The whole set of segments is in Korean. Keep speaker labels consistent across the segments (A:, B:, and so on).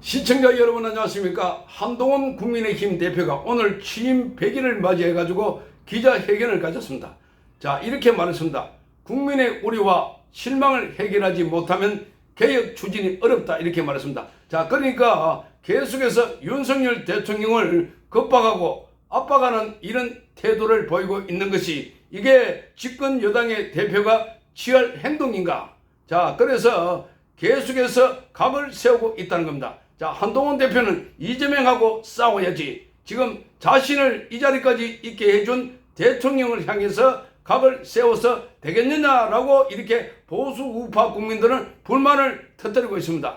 A: 시청자 여러분 안녕하십니까. 한동훈 국민의힘 대표가 오늘 취임 100일을 맞이해 가지고 기자회견을 가졌습니다. 자, 이렇게 말했습니다. 국민의 우려와 실망을 해결하지 못하면 개혁 추진이 어렵다, 이렇게 말했습니다. 자, 그러니까 계속해서 윤석열 대통령을 겁박하고 압박하는 이런 태도를 보이고 있는 것이 이게 집권 여당의 대표가 취할 행동인가? 자, 그래서 계속해서 각을 세우고 있다는 겁니다. 자, 한동훈 대표는 이재명하고 싸워야지, 지금 자신을 이 자리까지 있게 해준 대통령을 향해서 각을 세워서 되겠느냐라고 이렇게 보수 우파 국민들은 불만을 터뜨리고 있습니다.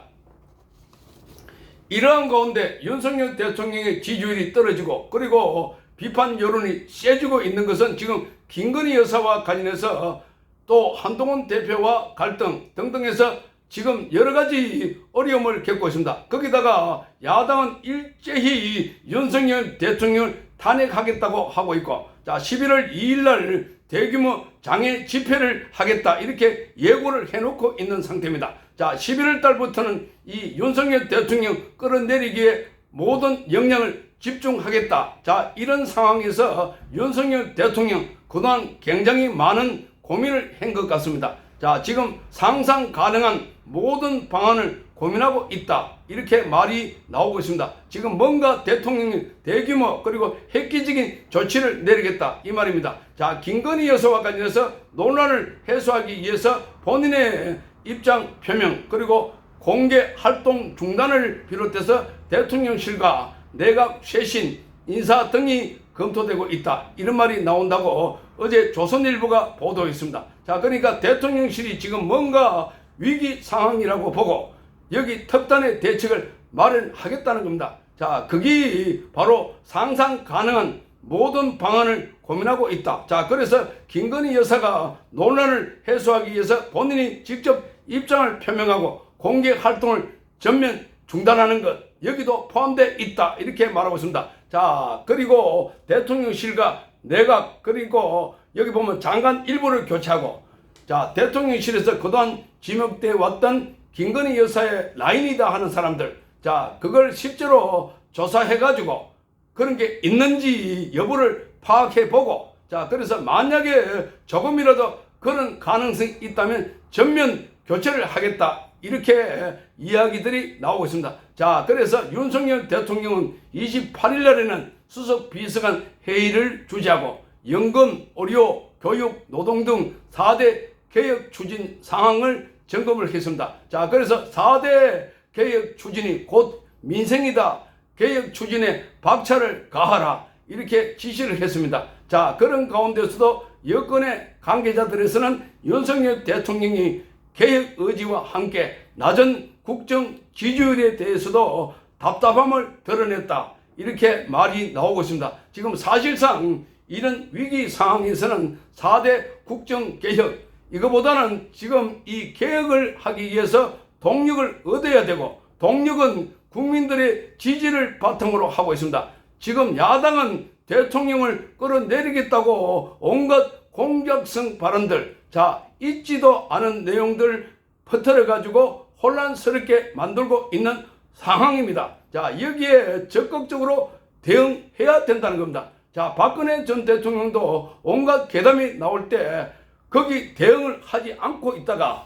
A: 이러한 가운데 윤석열 대통령의 지지율이 떨어지고 그리고 비판 여론이 세지고 있는 것은 지금 김건희 여사와 관련해서 또 한동훈 대표와 갈등 등등해서 지금 여러 가지 어려움을 겪고 있습니다. 거기다가 야당은 일제히 윤석열 대통령을 탄핵하겠다고 하고 있고, 자, 11월 2일 날 대규모 장애 집회를 하겠다, 이렇게 예고를 해놓고 있는 상태입니다. 자, 11월 달부터는 이 윤석열 대통령 끌어내리기에 모든 역량을 집중하겠다. 자, 이런 상황에서 윤석열 대통령 그동안 굉장히 많은 고민을 한 것 같습니다. 자, 지금 상상 가능한 모든 방안을 고민하고 있다, 이렇게 말이 나오고 있습니다. 지금 뭔가 대통령이 대규모 그리고 획기적인 조치를 내리겠다, 이 말입니다. 자, 김건희 여사와 관련해서 논란을 해소하기 위해서 본인의 입장 표명 그리고 공개 활동 중단을 비롯해서 대통령실과 내각 쇄신 인사 등이 검토되고 있다, 이런 말이 나온다고 어제 조선일보가 보도했습니다. 자, 그러니까 대통령실이 지금 뭔가 위기 상황이라고 보고 여기 특단의 대책을 마련하겠다는 겁니다. 자, 그게 바로 상상 가능한 모든 방안을 고민하고 있다. 자, 그래서 김건희 여사가 논란을 해소하기 위해서 본인이 직접 입장을 표명하고 공개 활동을 전면 중단하는 것, 여기도 포함되어 있다, 이렇게 말하고 있습니다. 자, 그리고 대통령실과 내각 그리고 여기 보면 장관 일부를 교체하고, 자, 대통령실에서 그동안 지목되어 왔던 김건희 여사의 라인이다 하는 사람들, 자, 그걸 실제로 조사해가지고 그런 게 있는지 여부를 파악해보고, 자, 그래서 만약에 조금이라도 그런 가능성이 있다면 전면 교체를 하겠다, 이렇게 이야기들이 나오고 있습니다. 자, 그래서 윤석열 대통령은 28일 날에는 수석 비서관 회의를 주재하고 연금, 의료, 교육, 노동 등 4대 개혁 추진 상황을 점검을 했습니다. 자, 그래서 4대 개혁 추진이 곧 민생이다, 개혁 추진에 박차를 가하라, 이렇게 지시를 했습니다. 자, 그런 가운데서도 여권의 관계자들에서는 윤석열 대통령이 개혁 의지와 함께 낮은 국정 지지율에 대해서도 답답함을 드러냈다, 이렇게 말이 나오고 있습니다. 지금 사실상 이런 위기 상황에서는 4대 국정개혁, 이거보다는 지금 이 개혁을 하기 위해서 동력을 얻어야 되고, 동력은 국민들의 지지를 바탕으로 하고 있습니다. 지금 야당은 대통령을 끌어내리겠다고 온갖 공격성 발언들, 자, 있지도 않은 내용들 퍼뜨려 가지고 혼란스럽게 만들고 있는 상황입니다. 자, 여기에 적극적으로 대응해야 된다는 겁니다. 자, 박근혜 전 대통령도 온갖 괴담이 나올 때 거기 대응을 하지 않고 있다가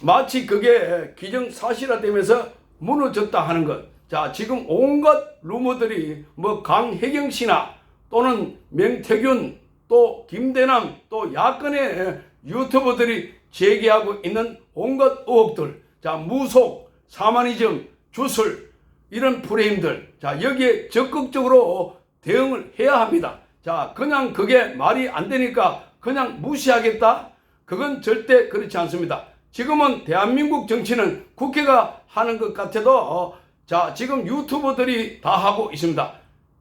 A: 마치 그게 기정사실화되면서 무너졌다 하는 것. 자, 지금 온갖 루머들이 뭐 강혜경 씨나 또는 명태균 또 김대남 또 야권의 유튜버들이 제기하고 있는 온갖 의혹들, 자, 무속, 사마니즘, 주술, 이런 프레임들, 자, 여기에 적극적으로 대응을 해야 합니다. 자, 그냥 그게 말이 안 되니까 그냥 무시하겠다? 그건 절대 그렇지 않습니다. 지금은 대한민국 정치는 국회가 하는 것 같아도 자, 지금 유튜버들이 다 하고 있습니다.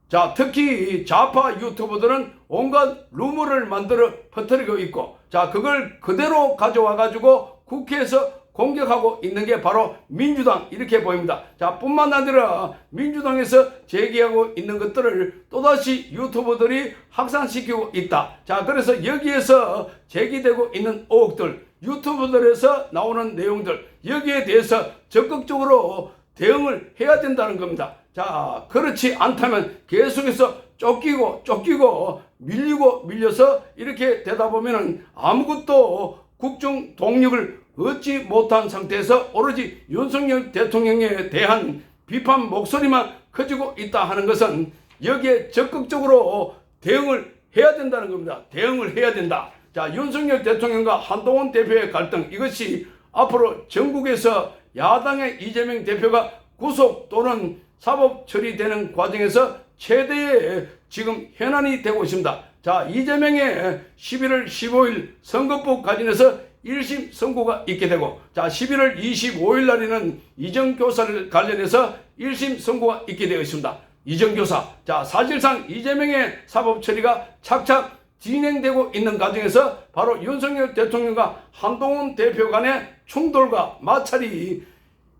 A: 자, 특히 좌파 유튜버들은 온갖 루머를 만들어 퍼뜨리고 있고, 자, 그걸 그대로 가져와 가지고 국회에서 공격하고 있는 게 바로 민주당, 이렇게 보입니다. 자, 뿐만 아니라 민주당에서 제기하고 있는 것들을 또다시 유튜버들이 확산시키고 있다. 자, 그래서 여기에서 제기되고 있는 의혹들, 유튜브들에서 나오는 내용들, 여기에 대해서 적극적으로 대응을 해야 된다는 겁니다. 자, 그렇지 않다면 계속해서 쫓기고 밀려서 이렇게 되다 보면은 아무것도 국정 동력을 얻지 못한 상태에서 오로지 윤석열 대통령에 대한 비판 목소리만 커지고 있다 하는 것은 여기에 적극적으로 대응을 해야 된다는 겁니다. 대응을 해야 된다. 자, 윤석열 대통령과 한동훈 대표의 갈등, 이것이 앞으로 전국에서 야당의 이재명 대표가 구속 또는 사법 처리되는 과정에서 최대의 지금 현안이 되고 있습니다. 자, 이재명의 11월 15일 선거법 관련해서 1심 선고가 있게 되고, 자, 11월 25일 날에는 이정교사를 관련해서 1심 선고가 있게 되어 있습니다. 이정교사. 자, 사실상 이재명의 사법 처리가 착착 진행되고 있는 과정에서 바로 윤석열 대통령과 한동훈 대표 간의 충돌과 마찰이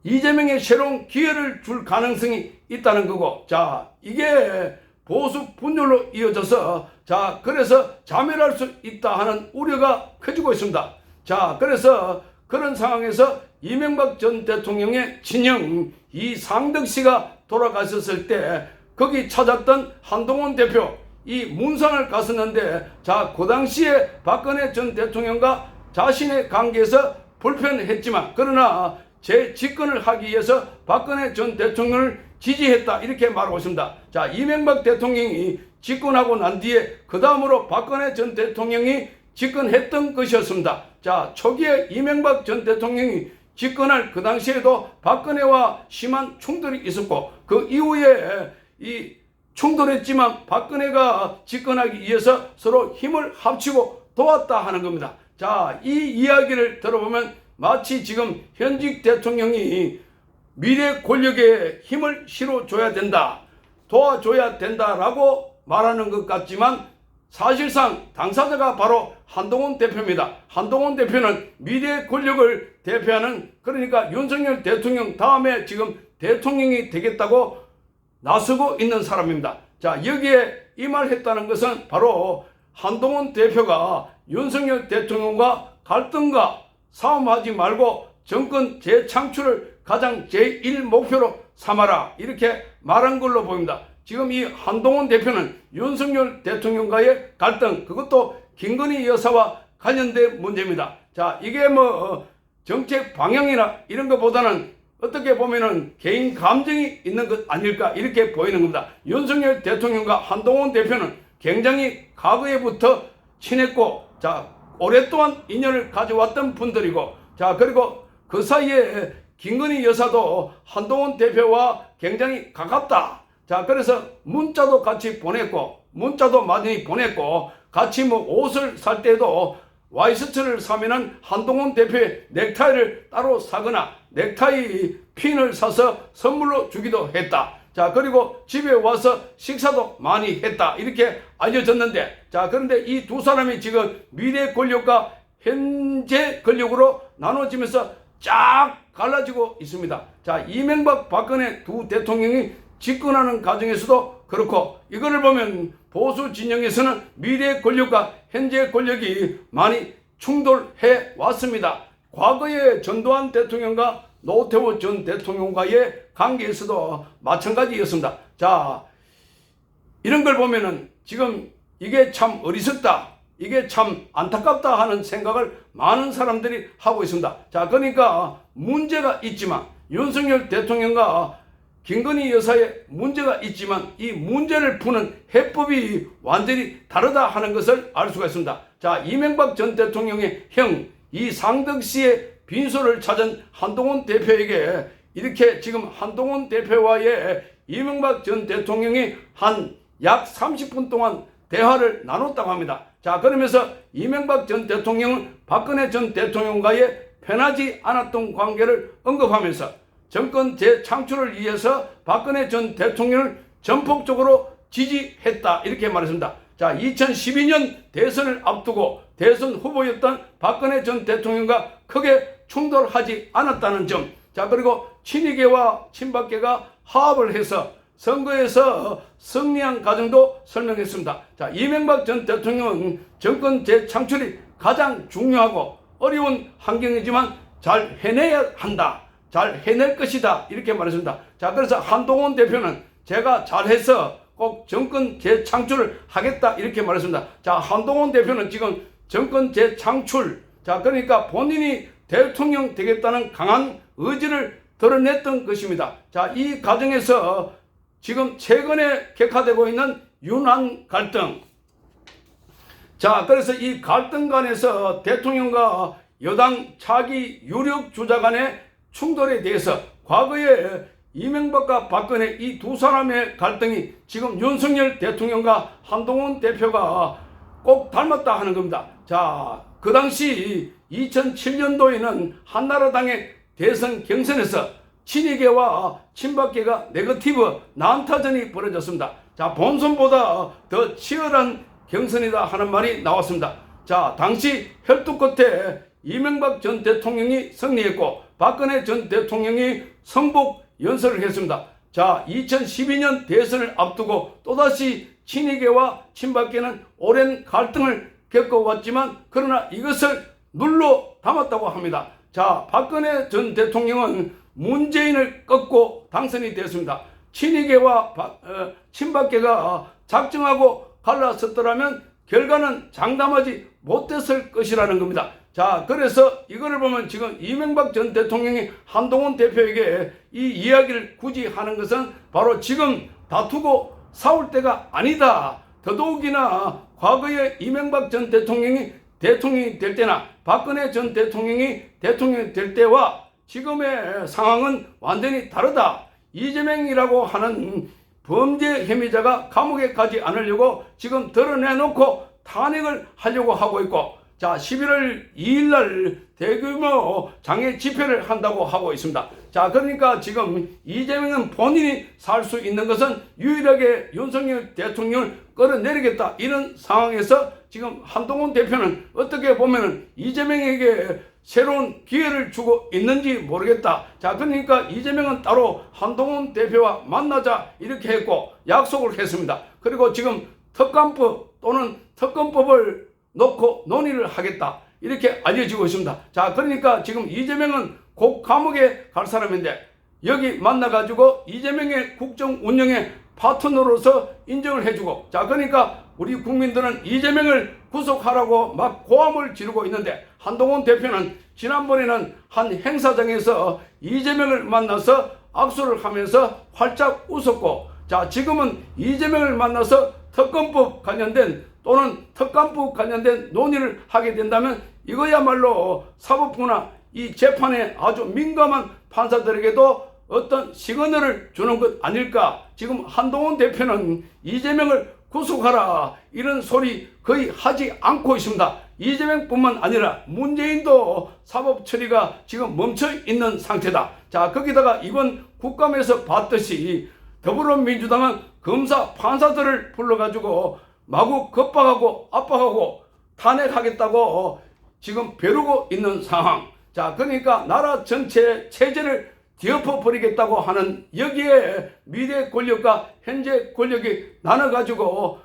A: 이재명의 새로운 기회를 줄 가능성이 있다는 거고, 자, 이게 보수 분열로 이어져서, 자, 그래서 자멸할 수 있다 하는 우려가 커지고 있습니다. 자, 그래서 그런 상황에서 이명박 전 대통령의 친형 이상덕 씨가 돌아가셨을 때 거기 찾았던 한동훈 대표, 이 문상을 갔었는데, 자, 그 당시에 박근혜 전 대통령과 자신의 관계에서 불편했지만, 그러나 재집권을 하기 위해서 박근혜 전 대통령을 지지했다, 이렇게 말하고 있습니다. 자, 이명박 대통령이 집권하고 난 뒤에 그 다음으로 박근혜 전 대통령이 집권했던 것이었습니다. 자, 초기에 이명박 전 대통령이 집권할 그 당시에도 박근혜와 심한 충돌이 있었고, 그 이후에 이 충돌했지만 박근혜가 집권하기 위해서 서로 힘을 합치고 도왔다 하는 겁니다. 자, 이 이야기를 들어보면 마치 지금 현직 대통령이 미래 권력에 힘을 실어줘야 된다, 도와줘야 된다라고 말하는 것 같지만 사실상 당사자가 바로 한동훈 대표입니다. 한동훈 대표는 미래 권력을 대표하는, 그러니까 윤석열 대통령 다음에 지금 대통령이 되겠다고 나서고 있는 사람입니다. 자, 여기에 이 말 했다는 것은 바로 한동훈 대표가 윤석열 대통령과 갈등과 싸움하지 말고 정권 재창출을 가장 제1 목표로 삼아라, 이렇게 말한 걸로 보입니다. 지금 이 한동훈 대표는 윤석열 대통령과의 갈등, 그것도 김건희 여사와 관련된 문제입니다. 자, 이게 뭐 정책 방향이나 이런 것보다는 어떻게 보면은 개인 감정이 있는 것 아닐까, 이렇게 보이는 겁니다. 윤석열 대통령과 한동훈 대표는 굉장히 과거에부터 친했고, 자, 오랫동안 인연을 가져왔던 분들이고, 자, 그리고 그 사이에 김건희 여사도 한동훈 대표와 굉장히 가깝다. 자, 그래서 문자도 같이 보냈고, 문자도 많이 보냈고, 같이 뭐 옷을 살 때도 와이셔츠를 사면은 한동훈 대표의 넥타이를 따로 사거나 넥타이 핀을 사서 선물로 주기도 했다. 자, 그리고 집에 와서 식사도 많이 했다, 이렇게 알려졌는데, 자, 그런데 이 두 사람이 지금 미래 권력과 현재 권력으로 나눠지면서 쫙 갈라지고 있습니다. 자, 이명박 박근혜 두 대통령이 집권하는 과정에서도 그렇고, 이거를 보면 보수 진영에서는 미래 권력과 현재 권력이 많이 충돌해 왔습니다. 과거에 전두환 대통령과 노태우 전 대통령과의 관계에서도 마찬가지였습니다. 자, 이런 걸 보면은 지금 이게 참 어리석다, 이게 참 안타깝다 하는 생각을 많은 사람들이 하고 있습니다. 자, 그러니까 문제가 있지만, 윤석열 대통령과 김건희 여사의 문제가 있지만 이 문제를 푸는 해법이 완전히 다르다 하는 것을 알 수가 있습니다. 자, 이명박 전 대통령의 형 이상덕 씨의 빈소를 찾은 한동훈 대표에게 이렇게 지금 한동훈 대표와의 이명박 전 대통령이 한 약 30분 동안 대화를 나눴다고 합니다. 자, 그러면서 이명박 전 대통령은 박근혜 전 대통령과의 편하지 않았던 관계를 언급하면서 정권 재창출을 위해서 박근혜 전 대통령을 전폭적으로 지지했다, 이렇게 말했습니다. 자, 2012년 대선을 앞두고 대선 후보였던 박근혜 전 대통령과 크게 충돌하지 않았다는 점, 자, 그리고 친이계와 친박계가 화합을 해서 선거에서 승리한 과정도 설명했습니다. 자, 이명박 전 대통령은 정권 재창출이 가장 중요하고 어려운 환경이지만 잘 해내야 한다. 잘 해낼 것이다 이렇게 말했습니다. 자, 그래서 한동훈 대표는 제가 잘해서 꼭 정권 재창출을 하겠다 이렇게 말했습니다. 자, 한동훈 대표는 지금 정권 재창출, 자, 그러니까 본인이 대통령 되겠다는 강한 의지를 드러냈던 것입니다. 자, 이 과정에서 지금 최근에 격화되고 있는 윤한 갈등, 자, 그래서 이 갈등 간에서 대통령과 여당 차기 유력 주자 간의 충돌에 대해서 과거에 이명박과 박근혜 이 두 사람의 갈등이 지금 윤석열 대통령과 한동훈 대표가 꼭 닮았다 하는 겁니다. 자, 그 당시 2007년도에는 한나라당의 대선 경선에서 친이계와 친박계가 네거티브 난타전이 벌어졌습니다. 자, 본선보다 더 치열한 경선이다 하는 말이 나왔습니다. 자, 당시 혈투 끝에 이명박 전 대통령이 승리했고 박근혜 전 대통령이 성복 연설을 했습니다. 자, 2012년 대선을 앞두고 또다시 친이계와 친박계는 오랜 갈등을 겪어왔지만 그러나 이것을 눌러 담았다고 합니다. 자, 박근혜 전 대통령은 문재인을 꺾고 당선이 되었습니다. 친이계와 친박계가 작정하고 갈라섰더라면 결과는 장담하지 못했을 것이라는 겁니다. 자, 그래서 이거를 보면 지금 이명박 전 대통령이 한동훈 대표에게 이 이야기를 굳이 하는 것은 바로 지금 다투고 싸울 때가 아니다. 더더욱이나 과거에 이명박 전 대통령이 대통령이 될 때나 박근혜 전 대통령이 대통령이 될 때와 지금의 상황은 완전히 다르다. 이재명이라고 하는 범죄 혐의자가 감옥에 가지 않으려고 지금 드러내놓고 탄핵을 하려고 하고 있고, 자, 11월 2일 날 대규모 장애 집회를 한다고 하고 있습니다. 자, 그러니까 지금 이재명은 본인이 살 수 있는 것은 유일하게 윤석열 대통령을 끌어내리겠다 이런 상황에서 지금 한동훈 대표는 어떻게 보면은 이재명에게 새로운 기회를 주고 있는지 모르겠다. 자, 그러니까 이재명은 따로 한동훈 대표와 만나자 이렇게 했고 약속을 했습니다. 그리고 지금 특감법 또는 특검법을 놓고 논의를 하겠다 이렇게 알려지고 있습니다. 자, 그러니까 지금 이재명은 곧 감옥에 갈 사람인데 여기 만나가지고 이재명의 국정 운영의 파트너로서 인정을 해주고, 자, 그러니까 우리 국민들은 이재명을 구속하라고 막 고함을 지르고 있는데 한동훈 대표는 지난번에는 한 행사장에서 이재명을 만나서 악수를 하면서 활짝 웃었고, 자, 지금은 이재명을 만나서 특검법 관련된 또는 특감법 관련된 논의를 하게 된다면 이거야말로 사법부나 이 재판에 아주 민감한 판사들에게도 어떤 시그널을 주는 것 아닐까. 지금 한동훈 대표는 이재명을 구속하라 이런 소리 거의 하지 않고 있습니다. 이재명뿐만 아니라 문재인도 사법 처리가 지금 멈춰 있는 상태다. 자, 거기다가 이번 국감에서 봤듯이 더불어민주당은 검사 판사들을 불러가지고 마구 겁박하고 압박하고 탄핵하겠다고 지금 벼르고 있는 상황. 자, 그러니까 나라 전체 체제를 뒤엎어 버리겠다고 하는 여기에 미래 권력과 현재 권력이 나눠가지고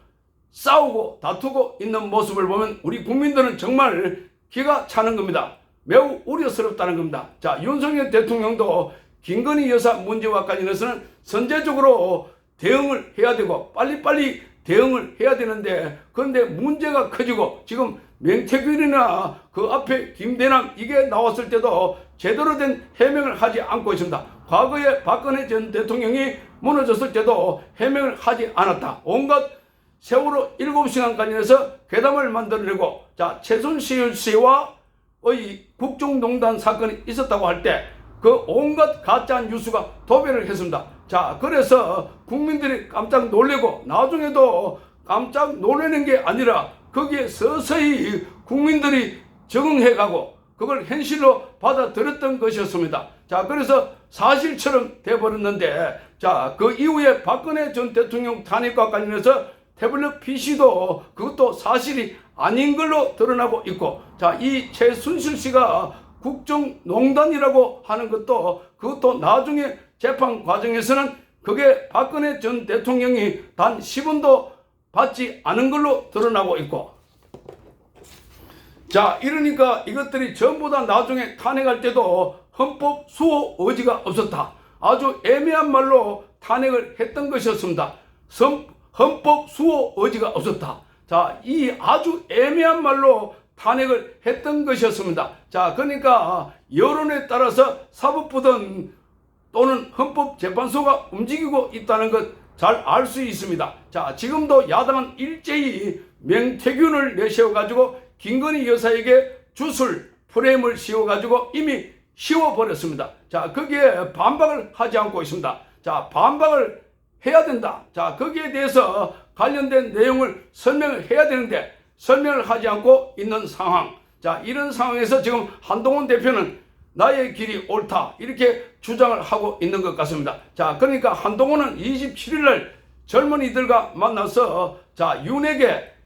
A: 싸우고 다투고 있는 모습을 보면 우리 국민들은 정말 기가 차는 겁니다. 매우 우려스럽다는 겁니다. 자, 윤석열 대통령도 김건희 여사 문제와 관련해서는 선제적으로 대응을 해야 되고 빨리빨리 대응을 해야 되는데, 그런데 문제가 커지고 지금 명태균이나 그 앞에 김대남 이게 나왔을 때도 제대로 된 해명을 하지 않고 있습니다. 과거에 박근혜 전 대통령이 무너졌을 때도 해명을 하지 않았다. 온갖 세월호 7시간 관련해서 괴담을 만들어내고, 자, 최순실 씨와 국정농단 사건이 있었다고 할 때 그 온갖 가짜 뉴스가 도배를 했습니다. 자, 그래서 국민들이 깜짝 놀래고 나중에도 깜짝 놀라는 게 아니라 거기에 서서히 국민들이 적응해가고 그걸 현실로 받아들였던 것이었습니다. 자, 그래서 사실처럼 돼버렸는데, 자, 그 이후에 박근혜 전 대통령 탄핵과 관련해서 태블릿 PC도 그것도 사실이 아닌 걸로 드러나고 있고, 자, 이 최순실 씨가 국정농단이라고 하는 것도 그것도 나중에 재판 과정에서는 그게 박근혜 전 대통령이 단 10원도 받지 않은 걸로 드러나고 있고, 자, 이러니까 이것들이 전부 다 나중에 탄핵할 때도 헌법 수호 의지가 없었다. 아주 애매한 말로 탄핵을 했던 것이었습니다. 헌법 수호 의지가 없었다. 자, 이 아주 애매한 말로 탄핵을 했던 것이었습니다. 자, 그러니까 여론에 따라서 사법부든 또는 헌법재판소가 움직이고 있다는 것 잘 알 수 있습니다. 자, 지금도 야당은 일제히 명태균을 내세워가지고 김건희 여사에게 주술 프레임을 씌워가지고 이미 씌워버렸습니다. 자, 거기에 반박을 하지 않고 있습니다. 자, 반박을 해야 된다. 자, 거기에 대해서 관련된 내용을 설명을 해야 되는데 설명을 하지 않고 있는 상황. 자, 이런 상황에서 지금 한동훈 대표는 나의 길이 옳다 이렇게 주장을 하고 있는 것 같습니다. 자, 그러니까 한동훈은 27일 날 젊은이들과 만나서 자,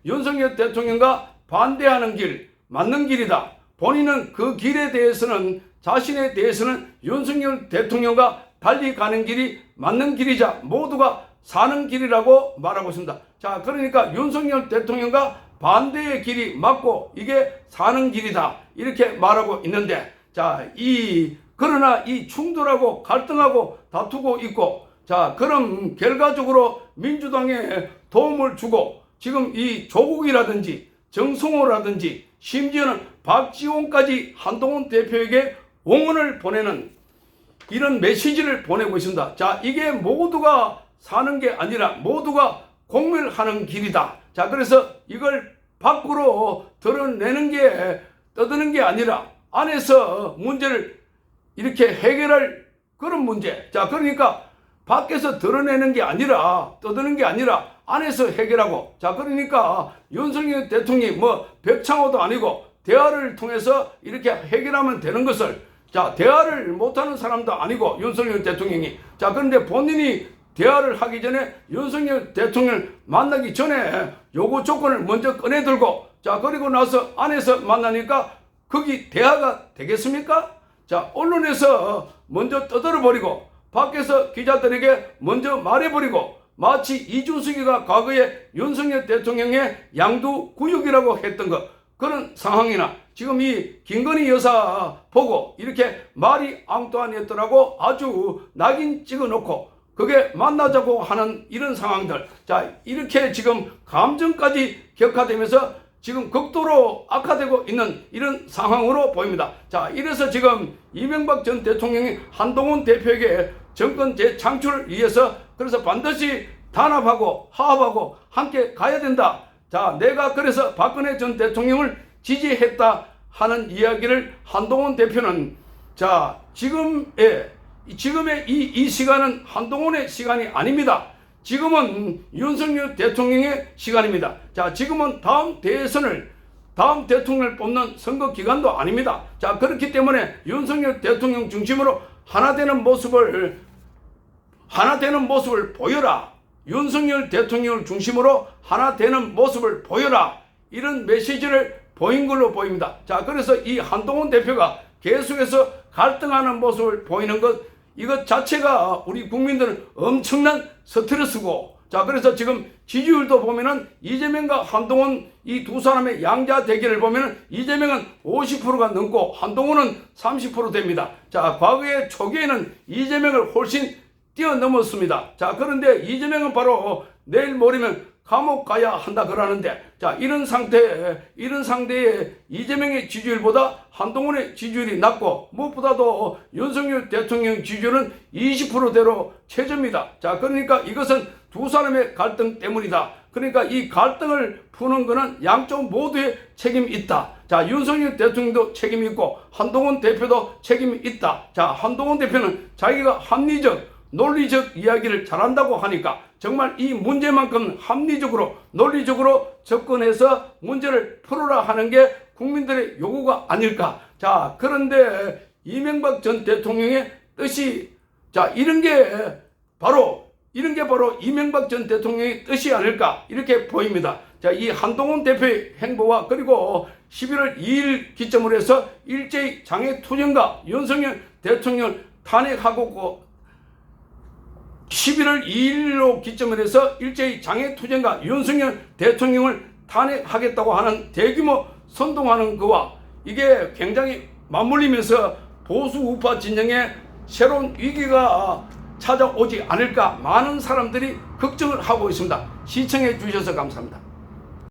A: 윤석열 대통령과 반대하는 길 맞는 길이다. 본인은 그 길에 대해서는 자신에 대해서는 윤석열 대통령과 달리 가는 길이 맞는 길이자 모두가 사는 길이라고 말하고 있습니다. 자, 그러니까 윤석열 대통령과 반대의 길이 맞고 이게 사는 길이다 이렇게 말하고 있는데 자, 그러나 이 충돌하고 갈등하고 다투고 있고 자, 그럼 결과적으로 민주당에 도움을 주고 지금 이 조국이라든지 정성호라든지 심지어는 박지원까지 한동훈 대표에게 응원을 보내는 이런 메시지를 보내고 있습니다. 자, 이게 모두가 사는 게 아니라 모두가 공멸하는 길이다. 자, 그래서 이걸 밖으로 드러내는 게 떠드는 게 아니라 안에서 문제를 이렇게 해결할 그런 문제. 자, 그러니까 밖에서 드러내는 게 아니라 떠드는 게 아니라 안에서 해결하고 자, 그러니까 윤석열 대통령이 뭐 백창호도 아니고 대화를 통해서 이렇게 해결하면 되는 것을 자, 대화를 못하는 사람도 아니고 윤석열 대통령이 자, 그런데 본인이 대화를 하기 전에 윤석열 대통령을 만나기 전에 요구 조건을 먼저 꺼내들고 자, 그리고 나서 안에서 만나니까 거기 대화가 되겠습니까? 자, 언론에서 먼저 떠들어버리고 밖에서 기자들에게 먼저 말해버리고 마치 이준석이가 과거에 윤석열 대통령의 양두구육이라고 했던 것 그런 상황이나 지금 이 김건희 여사 보고 이렇게 마리 앙뚜아네트라고 아주 낙인 찍어놓고 그게 만나자고 하는 이런 상황들 자, 이렇게 지금 감정까지 격화되면서 지금 극도로 악화되고 있는 이런 상황으로 보입니다. 자, 이래서 지금 이명박 전 대통령이 한동훈 대표에게 정권 재창출을 위해서 그래서 반드시 단합하고 화합하고 함께 가야 된다. 자, 내가 그래서 박근혜 전 대통령을 지지했다 하는 이야기를 한동훈 대표는 자, 지금의 이 시간은 한동훈의 시간이 아닙니다. 지금은 윤석열 대통령의 시간입니다. 자, 지금은 다음 대통령을 뽑는 선거 기간도 아닙니다. 자, 그렇기 때문에 윤석열 대통령 중심으로 하나 되는 모습을 보여라. 윤석열 대통령을 중심으로 하나 되는 모습을 보여라. 이런 메시지를 보인 걸로 보입니다. 자, 그래서 이 한동훈 대표가 계속해서 갈등하는 모습을 보이는 것 이것 자체가 우리 국민들은 엄청난 스트레스고 자, 그래서 지금 지지율도 보면은 이재명과 한동훈 이 두 사람의 양자 대결을 보면은 이재명은 50%가 넘고 한동훈은 30% 됩니다. 자, 과거의 초기에는 이재명을 훨씬 뛰어넘었습니다. 자, 그런데 이재명은 바로 내일 모레면 감옥 가야 한다 그러는데 자, 이런 상태에 이재명의 지지율보다 한동훈의 지지율이 낮고 무엇보다도 윤석열 대통령 지지율은 20%대로 최저입니다. 자, 그러니까 이것은 두 사람의 갈등 때문이다. 그러니까 이 갈등을 푸는 것은 양쪽 모두의 책임이 있다. 자, 윤석열 대통령도 책임이 있고 한동훈 대표도 책임이 있다. 자, 한동훈 대표는 자기가 합리적 논리적 이야기를 잘한다고 하니까 정말 이 문제만큼 합리적으로 논리적으로 접근해서 문제를 풀어라 하는 게 국민들의 요구가 아닐까. 자, 그런데 이명박 전 대통령의 뜻이 자, 이런 게 바로 이명박 전 대통령의 뜻이 아닐까 이렇게 보입니다. 자, 이 한동훈 대표의 행보와 그리고 11월 2일 기점으로 해서 일제히 장외투쟁과 윤석열 대통령을 탄핵하고 11월 2일로 기점을 해서 일제히 장외투쟁과 윤석열 대통령을 탄핵하겠다고 하는 대규모 선동하는 거와 이게 굉장히 맞물리면서 보수 우파 진영에 새로운 위기가 찾아오지 않을까 많은 사람들이 걱정을 하고 있습니다. 시청해 주셔서 감사합니다.